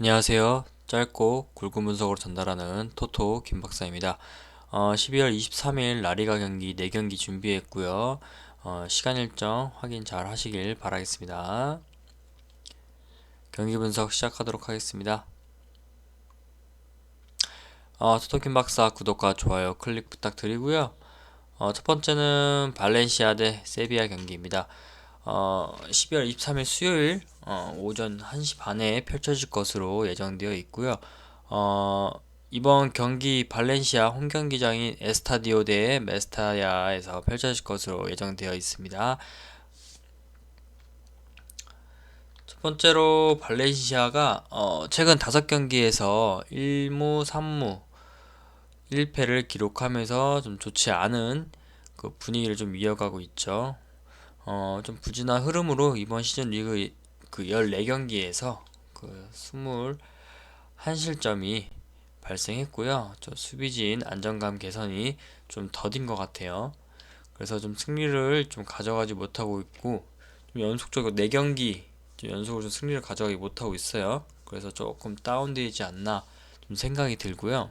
안녕하세요. 짧고 굵은 분석으로 전달하는 토토 김박사입니다. 12월 23일 라리가 경기 4경기 준비했고요. 시간 일정 확인 잘 하시길 바라겠습니다. 경기 분석 시작하도록 하겠습니다. 토토 김박사 구독과 좋아요 클릭 부탁드리고요. 첫 번째는 발렌시아 대 세비야 경기입니다. 12월 23일 수요일 오전 1시 반에 펼쳐질 것으로 예정되어 있고요. 어, 이번 경기 발렌시아 홈 경기장인 에스타디오 대 메스타야에서 펼쳐질 것으로 예정되어 있습니다. 첫 번째로 발렌시아가 최근 5경기에서 1무 3무 1패를 기록하면서 좀 좋지 않은 그 분위기를 좀 이어가고 있죠. 좀 부진한 흐름으로 이번 시즌 리그 그 14경기에서 그 21실점이 발생했고요. 저 수비진 안정감 개선이 좀 더딘 것 같아요. 그래서 좀 승리를 좀 가져가지 못하고 있고, 좀 연속적으로 4경기 연속으로 좀 승리를 가져가지 못하고 있어요. 그래서 조금 다운되지 않나 좀 생각이 들고요.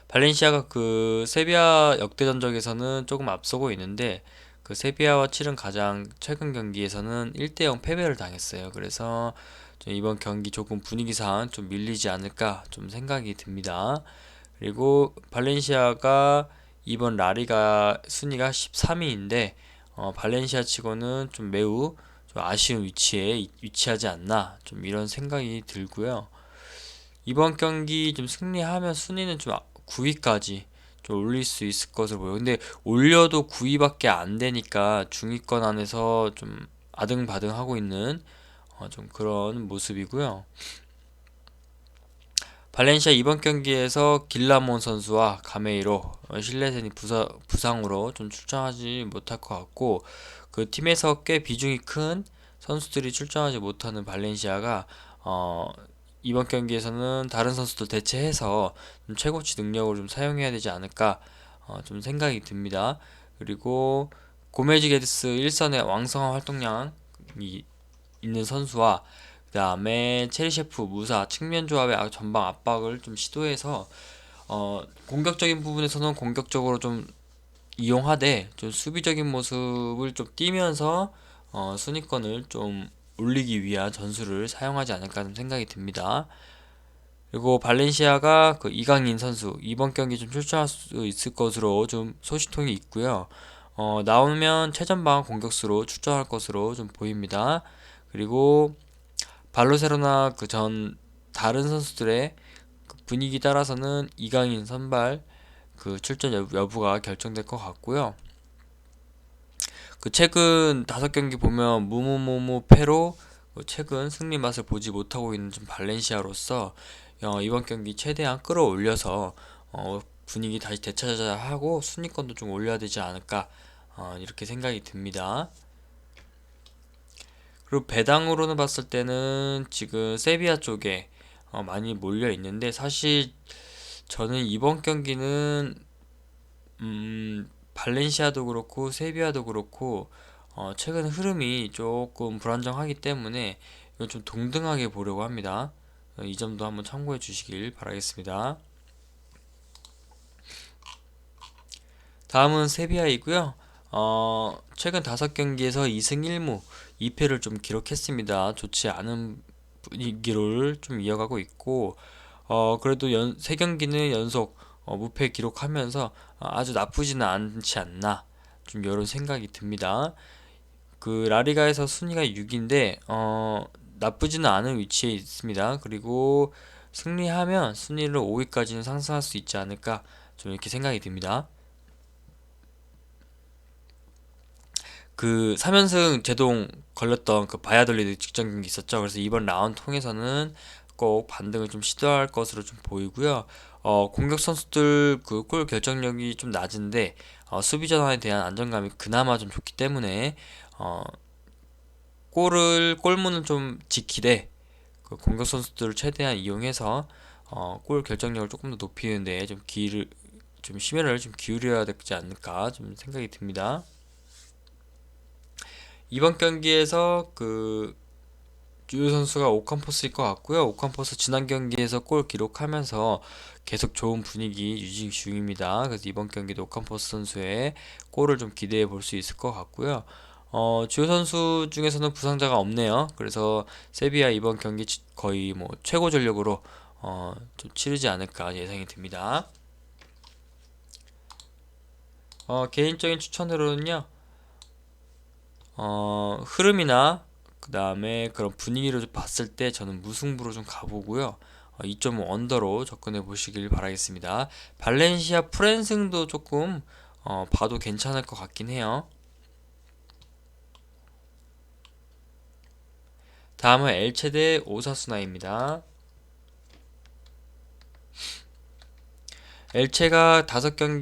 발렌시아가 그 세비야 역대전적에서는 조금 앞서고 있는데, 그 세비야와 치른 가장 최근 경기에서는 1대0 패배를 당했어요. 그래서 좀 이번 경기 조금 분위기상 좀 밀리지 않을까 좀 생각이 듭니다. 그리고 발렌시아가 이번 라리가 순위가 13위인데 발렌시아 치고는 좀 매우 좀 아쉬운 위치에 위치하지 않나 좀 이런 생각이 들고요. 이번 경기 좀 승리하면 순위는 좀 9위까지 좀 올릴 수 있을 것으로 보여요. 근데 올려도 9위밖에 안 되니까 중위권 안에서 좀 아등바등하고 있는 좀 그런 모습이고요. 발렌시아 이번 경기에서 길라몬 선수와 가메이로 실내센이 부상으로 좀 출전하지 못할 것 같고, 그 팀에서 꽤 비중이 큰 선수들이 출전하지 못하는 발렌시아가 이번 경기에서는 다른 선수들 대체해서 좀 최고치 능력을 좀 사용해야 되지 않을까 좀 생각이 듭니다. 그리고 고메즈 게드스 1선의 왕성한 활동량이 있는 선수와 그 다음에 체리셰프 무사 측면 조합의 전방 압박을 좀 시도해서 공격적인 부분에서는 공격적으로 좀 이용하되 좀 수비적인 모습을 좀 띄면서 순위권을 좀 올리기 위한 전술을 사용하지 않을까 좀 생각이 듭니다. 그리고 발렌시아가 그 이강인 선수 이번 경기 좀 출전할 수 있을 것으로 좀 소식통이 있고요. 나오면 최전방 공격수로 출전할 것으로 좀 보입니다. 그리고 바르셀로나 그 전 다른 선수들의 그 분위기 따라서는 이강인 선발 그 출전 여부가 결정될 것 같고요. 그 최근 5경기 보면 무무무무 패로 최근 승리 맛을 보지 못하고 있는 좀 발렌시아로서 이번 경기 최대한 끌어올려서 분위기 다시 되찾아야 하고 순위권도 좀 올려야 되지 않을까 이렇게 생각이 듭니다. 그리고 배당으로는 봤을 때는 지금 세비야 쪽에 많이 몰려 있는데, 사실 저는 이번 경기는 발렌시아도 그렇고 세비야도 그렇고 최근 흐름이 조금 불안정하기 때문에 이건 좀 동등하게 보려고 합니다. 이 점도 한번 참고해 주시길 바라겠습니다. 다음은 세비야이고요. 최근 5경기에서 2승 1무 2패를 좀 기록했습니다. 좋지 않은 분위기를 좀 이어가고 있고, 그래도 3경기는 연속 무패 기록하면서 아주 나쁘지는 않지 않나 좀 이런 생각이 듭니다. 그 라리가에서 순위가 6인데 나쁘지는 않은 위치에 있습니다. 그리고 승리하면 순위를 5위까지는 상승할 수 있지 않을까 좀 이렇게 생각이 듭니다. 그 3연승 제동 걸렸던 그 바야돌리드 직전 경기 있었죠. 그래서 이번 라운드 통해서는 꼭 반등을 좀 시도할 것으로 좀 보이고요. 공격 선수들 그 골 결정력이 좀 낮은데 수비 전환에 대한 안정감이 그나마 좀 좋기 때문에 어, 골문을 좀 지키되 그 공격 선수들을 최대한 이용해서 골 결정력을 조금 더 높이는데 좀 심혈을 좀 기울여야 되지 않을까 좀 생각이 듭니다. 이번 경기에서 그 주요 선수가 오캄포스일 것 같고요. 오캄포스 지난 경기에서 골 기록하면서 계속 좋은 분위기 유지 중입니다. 그래서 이번 경기도 오캄포스 선수의 골을 좀 기대해 볼 수 있을 것 같고요. 주요 선수 중에서는 부상자가 없네요. 그래서 세비야 이번 경기 거의 뭐 최고 전력으로 좀 치르지 않을까 예상이 듭니다. 개인적인 추천으로는요, 흐름이나 그 다음에 그런 분위기를 좀 봤을 때 저는 무승부로 좀 가보고요. 2.5 언더로 접근해 보시길 바라겠습니다. 발렌시아 프랜승도 조금 봐도 괜찮을 것 같긴 해요. 다음은 엘체 대 오사수나입니다. 엘체가 최근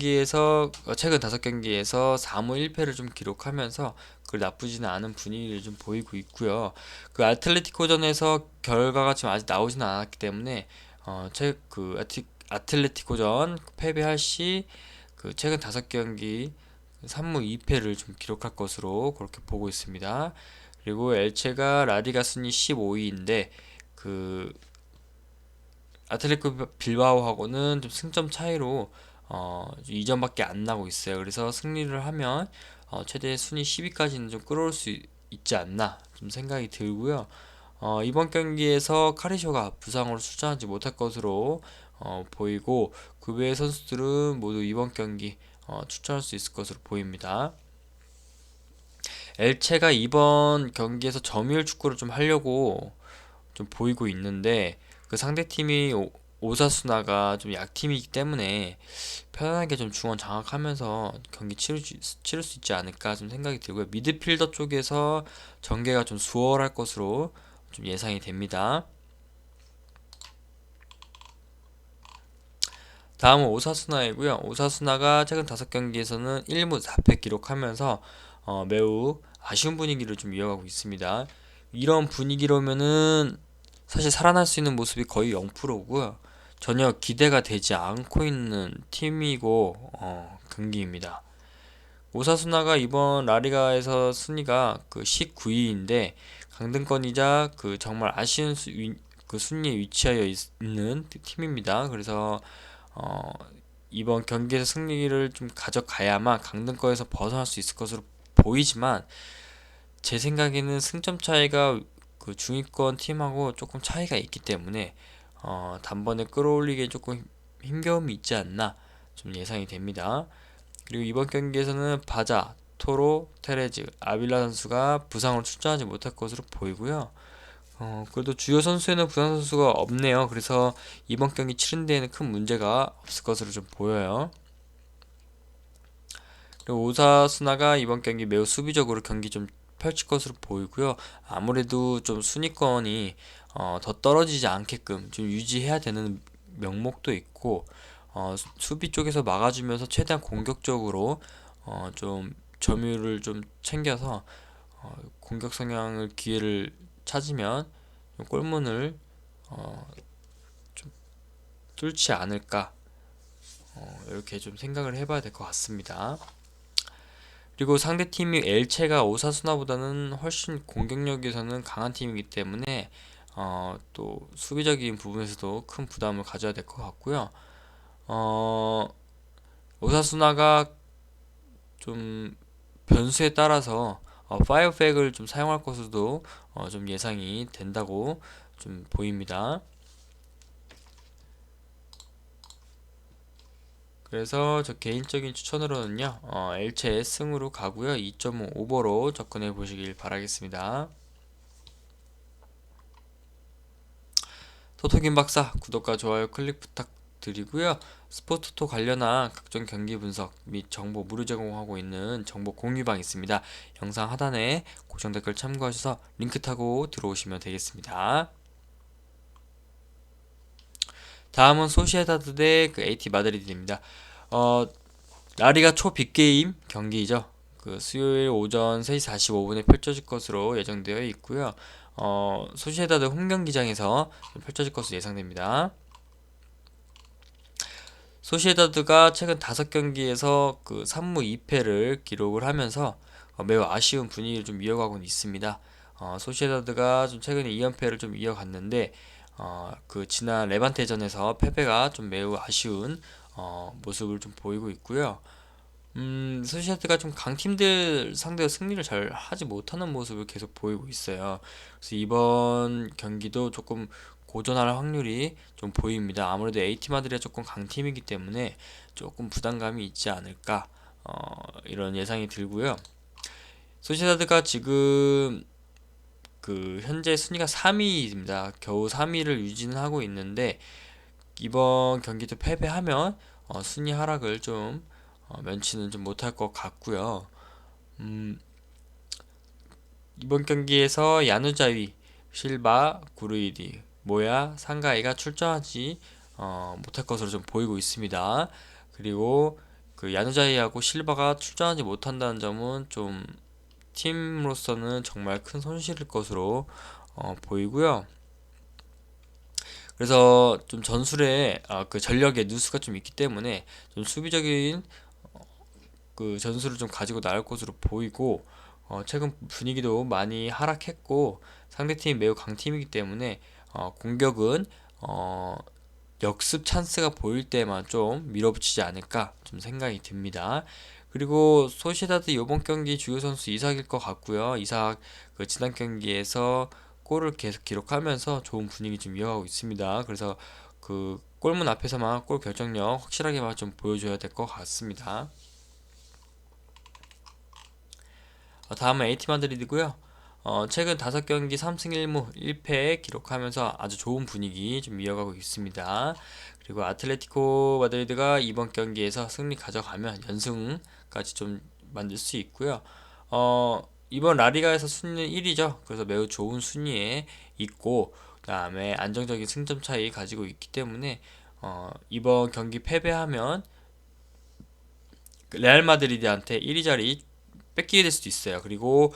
5경기에서 4무 1패를 좀 기록하면서 그 나쁘지는 않은 분위기를 좀 보이고 있고요. 그 아틀레티코전에서 결과가 지금 아직 나오지는 않았기 때문에 아틀레티코전 패배할 시 그 최근 5경기 3무 2패를 좀 기록할 것으로 그렇게 보고 있습니다. 그리고 엘체가 라리가 순위 15위인데 그 아틀레티코 빌바오하고는 좀 승점 차이로 2점밖에 안 나고 있어요. 그래서 승리를 하면 최대 순위 10위까지는 좀 끌어올 수 있지 않나 좀 생각이 들고요. 이번 경기에서 카리쇼가 부상으로 출전하지 못할 것으로 보이고 그 외의 선수들은 모두 이번 경기 출전할 수 있을 것으로 보입니다. 엘체가 이번 경기에서 점유율 축구를 좀 하려고 좀 보이고 있는데 그 상대팀이 오사수나가 좀 약팀이기 때문에 편안하게 좀 중원 장악하면서 경기 치를 수 있지 않을까 좀 생각이 들고요. 미드필더 쪽에서 전개가 좀 수월할 것으로 좀 예상이 됩니다. 다음은 오사수나이고요. 오사수나가 최근 5경기에서는 1무 4패 기록하면서 매우 아쉬운 분위기를 좀 이어가고 있습니다. 이런 분위기로면은 사실 살아날 수 있는 모습이 거의 0%고요. 전혀 기대가 되지 않고 있는 팀이고 경기입니다. 오사수나가 이번 라리가에서 순위가 그 19위인데 강등권이자 그 정말 아쉬운 그 순위에 위치하여 있는 팀입니다. 그래서 어, 이번 경기에서 승리를 좀 가져가야만 강등권에서 벗어날 수 있을 것으로 보이지만 제 생각에는 승점 차이가 그 중위권 팀하고 조금 차이가 있기 때문에 단번에 끌어올리기에 조금 힘겨움이 있지 않나 좀 예상이 됩니다. 그리고 이번 경기에서는 바자, 토로, 테레즈, 아빌라 선수가 부상으로 출전하지 못할 것으로 보이고요. 그래도 주요 선수에는 부상 선수가 없네요. 그래서 이번 경기 치른 데에는 큰 문제가 없을 것으로 좀 보여요. 그리고 오사스나가 이번 경기 매우 수비적으로 경기 좀 펼칠 것으로 보이고요. 아무래도 좀 순위권이 더 떨어지지 않게끔 좀 유지해야 되는 명목도 있고 수비 쪽에서 막아주면서 최대한 공격적으로 좀 점유율을 좀 챙겨서 공격 성향을 기회를 찾으면 좀 골문을 어, 좀 뚫지 않을까 이렇게 좀 생각을 해봐야 될 것 같습니다. 그리고 상대팀이 엘체가 오사수나보다는 훨씬 공격력에서는 강한 팀이기 때문에 또 수비적인 부분에서도 큰 부담을 가져야 될 것 같고요. 어, 오사수나가 좀 변수에 따라서 파이어백을 좀 사용할 것으로도 좀 예상이 된다고 좀 보입니다. 그래서 저 개인적인 추천으로는요, 엘체 승으로 가고요. 2.5 오버로 접근해 보시길 바라겠습니다. 토토김 박사 구독과 좋아요 클릭 부탁드리고요. 스포츠토 관련한 각종 경기 분석 및 정보 무료 제공하고 있는 정보 공유방 있습니다. 영상 하단에 고정 댓글 참고하셔서 링크 타고 들어오시면 되겠습니다. 다음은 소시에다드 대 그 AT 마드리드입니다. 어, 라리가 초 빅게임 경기이죠. 그 수요일 오전 3시 45분에 펼쳐질 것으로 예정되어 있고요. 소시에다드 홈 경기장에서 펼쳐질 것으로 예상됩니다. 소시에다드가 최근 5경기에서 그 3무 2패를 기록을 하면서 매우 아쉬운 분위기를 좀 이어가고 있습니다. 소시에다드가 좀 최근에 2연패를 좀 이어갔는데 그 지난 레반테전에서 패배가 좀 매우 아쉬운 모습을 좀 보이고 있고요. 소시에다드가 좀 강팀들 상대로 승리를 잘 하지 못하는 모습을 계속 보이고 있어요. 그래서 이번 경기도 조금 고전할 확률이 좀 보입니다. 아무래도 A팀 아들이 조금 강팀이기 때문에 조금 부담감이 있지 않을까 이런 예상이 들고요. 소시에다드가 지금 그 현재 순위가 3위입니다. 겨우 3위를 유지는 하고 있는데 이번 경기도 패배하면 순위 하락을 좀 면치는 좀 못할 것 같고요. 음, 이번 경기에서 야누자위, 실바, 구르이디, 모야, 상가이가 출전하지 못할 것으로 좀 보이고 있습니다. 그리고 그 야누자이하고 실바가 출전하지 못한다는 점은 좀 팀으로서는 정말 큰 손실일 것으로 보이고요. 그래서 좀 전술에 그 전력의 누수가 좀 있기 때문에 좀 수비적인 그 전술을 좀 가지고 나올 것으로 보이고 최근 분위기도 많이 하락했고 상대팀이 매우 강팀이기 때문에 공격은 역습 찬스가 보일 때만 좀 밀어붙이지 않을까 좀 생각이 듭니다. 그리고 소시에다드 이번 경기 주요 선수 이삭일 것 같고요. 이삭 그 지난 경기에서 골을 계속 기록하면서 좋은 분위기 좀 이어가고 있습니다. 그래서 그 골문 앞에서만 골 결정력 확실하게만 좀 보여줘야 될 것 같습니다. 다음은 A팀 마드리드고요. 최근 5경기 3승 1무 1패 기록하면서 아주 좋은 분위기 좀 이어가고 있습니다. 그리고 아틀레티코 마드리드가 이번 경기에서 승리 가져가면 연승까지 좀 만들 수 있고요. 이번 라리가에서 순위는 1위죠. 그래서 매우 좋은 순위에 있고 그다음에 안정적인 승점 차이 가지고 있기 때문에 이번 경기 패배하면 레알 마드리드한테 1위 자리 뺏기게 될 수도 있어요. 그리고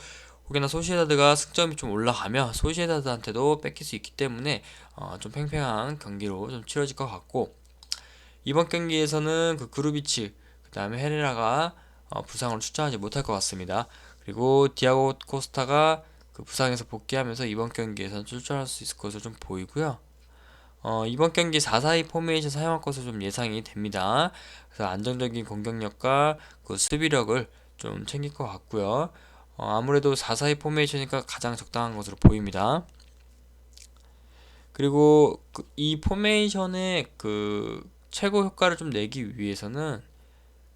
혹여나 소시에다드가 승점이 좀 올라가면 소시에다드한테도 뺏길 수 있기 때문에 좀 팽팽한 경기로 좀 치러질 것 같고 이번 경기에서는 그 그루비치 그 다음에 헤레라가 부상으로 출전하지 못할 것 같습니다. 그리고 디아고 코스타가 그 부상에서 복귀하면서 이번 경기에서는 출전할 수 있을 것으로 좀 보이고요. 이번 경기 4-4-2 포메이션 사용할 것으로 좀 예상이 됩니다. 그래서 안정적인 공격력과 그 수비력을 좀 챙길 것 같고요. 아무래도 4-4-2 포메이션이니까 가장 적당한 것으로 보입니다. 그리고 이 포메이션의 그 최고 효과를 좀 내기 위해서는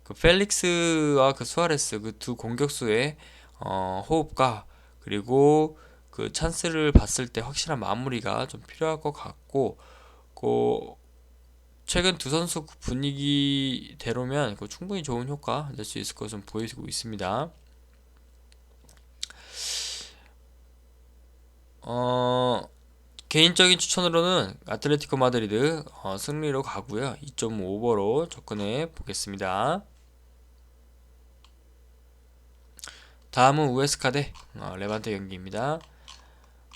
그 펠릭스와 그 수아레스 그 두 공격수의 호흡과 그리고 그 찬스를 봤을 때 확실한 마무리가 좀 필요할 것 같고 그 최근 두 선수 분위기대로면 충분히 좋은 효과 낼 수 있을 것으로 보이고 있습니다. 개인적인 추천으로는 아틀레티코 마드리드 승리로 가고요. 2.5버로 접근해 보겠습니다. 다음은 우에스카 대 레반테 경기입니다.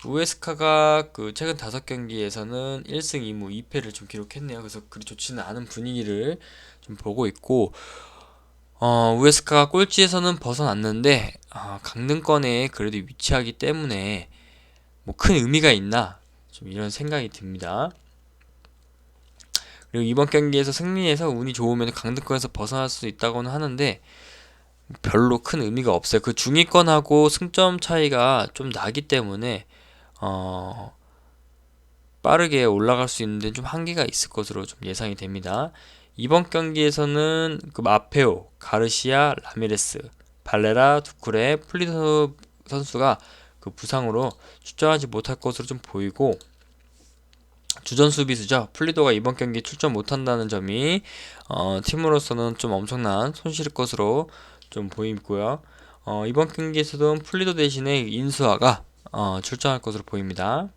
우에스카가 그 최근 5경기에서는 1승 2무 2패를 좀 기록했네요. 그래서 그리 좋지는 않은 분위기를 좀 보고 있고 우에스카가 꼴찌에서는 벗어났는데 강등권에 그래도 위치하기 때문에 뭐 큰 의미가 있나 좀 이런 생각이 듭니다. 그리고 이번 경기에서 승리해서 운이 좋으면 강등권에서 벗어날 수 있다고는 하는데 별로 큰 의미가 없어요. 그 중위권하고 승점 차이가 좀 나기 때문에 빠르게 올라갈 수 있는데 좀 한계가 있을 것으로 좀 예상이 됩니다. 이번 경기에서는 그 마페오, 가르시아, 라미레스, 발레라, 두쿠레, 플리도 선수가 그 부상으로 출전하지 못할 것으로 좀 보이고 주전 수비수죠. 플리도가 이번 경기 출전 못한다는 점이 팀으로서는 좀 엄청난 손실일 것으로 좀 보이고요. 이번 경기에서도 플리도 대신에 인수아가 출전할 것으로 보입니다.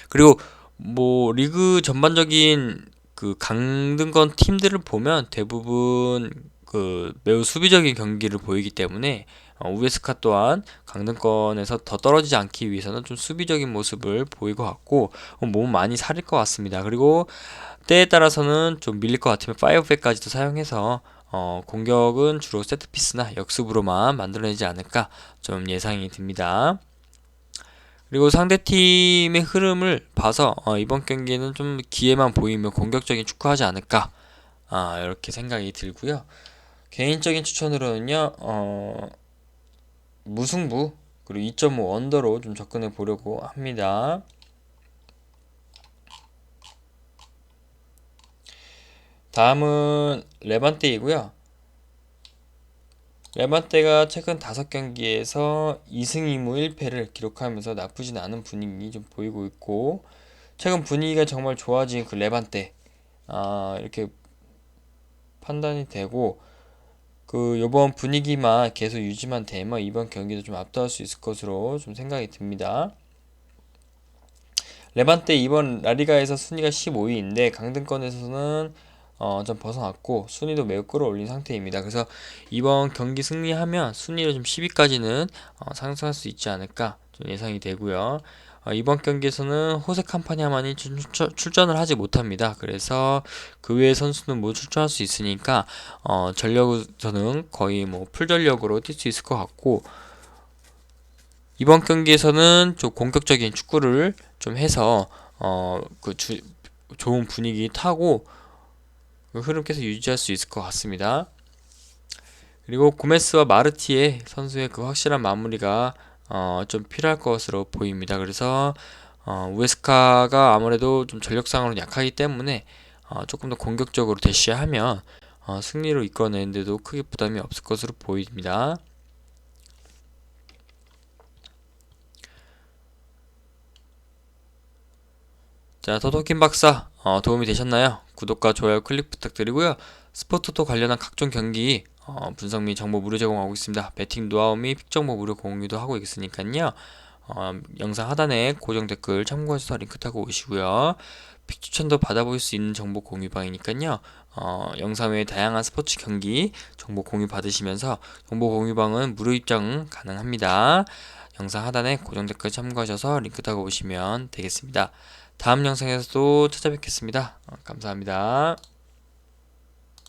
그리고 뭐 리그 전반적인 그 강등권 팀들을 보면 대부분 그 매우 수비적인 경기를 보이기 때문에 우에스카 또한 강등권에서 더 떨어지지 않기 위해서는 좀 수비적인 모습을 보일 것 같고 몸 많이 사릴 것 같습니다. 그리고 때에 따라서는 좀 밀릴 것 같으면 5백까지도 사용해서 공격은 주로 세트피스나 역습으로만 만들어내지 않을까 좀 예상이 듭니다. 그리고 상대팀의 흐름을 봐서 이번 경기에는 좀 기회만 보이면 공격적인 축구하지 않을까 이렇게 생각이 들고요. 개인적인 추천으로는요, 무승부 그리고 2.5 언더로 좀 접근해 보려고 합니다. 다음은 레반테이고요. 레반테가 최근 5경기에서 2승 2무 1패를 기록하면서 나쁘진 않은 분위기 좀 보이고 있고, 최근 분위기가 정말 좋아진 그 레반테 이렇게 판단이 되고, 그 요번 분위기만 계속 유지만 되면 이번 경기도 좀 압도할 수 있을 것으로 좀 생각이 듭니다. 레반테 이번 라리가에서 순위가 15위인데 강등권에서는 좀 벗어났고 순위도 매우 끌어올린 상태입니다. 그래서 이번 경기 승리하면 순위를 좀 10위까지는 상승할 수 있지 않을까 좀 예상이 되고요. 이번 경기에서는 호세 캄파냐만이 출전을 하지 못합니다. 그래서 그 외의 선수는 모두 출전할 수 있으니까 전력에서는 거의 뭐 풀전력으로 뛸 수 있을 것 같고, 이번 경기에서는 좀 공격적인 축구를 좀 해서 좋은 분위기 타고 그 흐름 계속 유지할 수 있을 것 같습니다. 그리고 고메스와 마르티에 선수의 그 확실한 마무리가 좀 필요할 것으로 보입니다. 그래서 우에스카가 아무래도 좀 전력상으로 약하기 때문에 조금 더 공격적으로 대시하면 승리로 이끌어내는데도 크게 부담이 없을 것으로 보입니다. 자, 토토킴 박사 도움이 되셨나요? 구독과 좋아요 클릭 부탁드리고요. 스포츠토토 관련한 각종 경기 분석 및 정보 무료 제공하고 있습니다. 배팅 노하우 및 픽 정보 무료 공유도 하고 있으니까요. 영상 하단에 고정 댓글 참고하셔서 링크 타고 오시고요. 픽 추천도 받아볼 수 있는 정보 공유방이니까요. 영상 외에 다양한 스포츠 경기 정보 공유 받으시면서 정보 공유방은 무료 입장 가능합니다. 영상 하단에 고정 댓글 참고하셔서 링크 타고 오시면 되겠습니다. 다음 영상에서도 찾아뵙겠습니다. 감사합니다.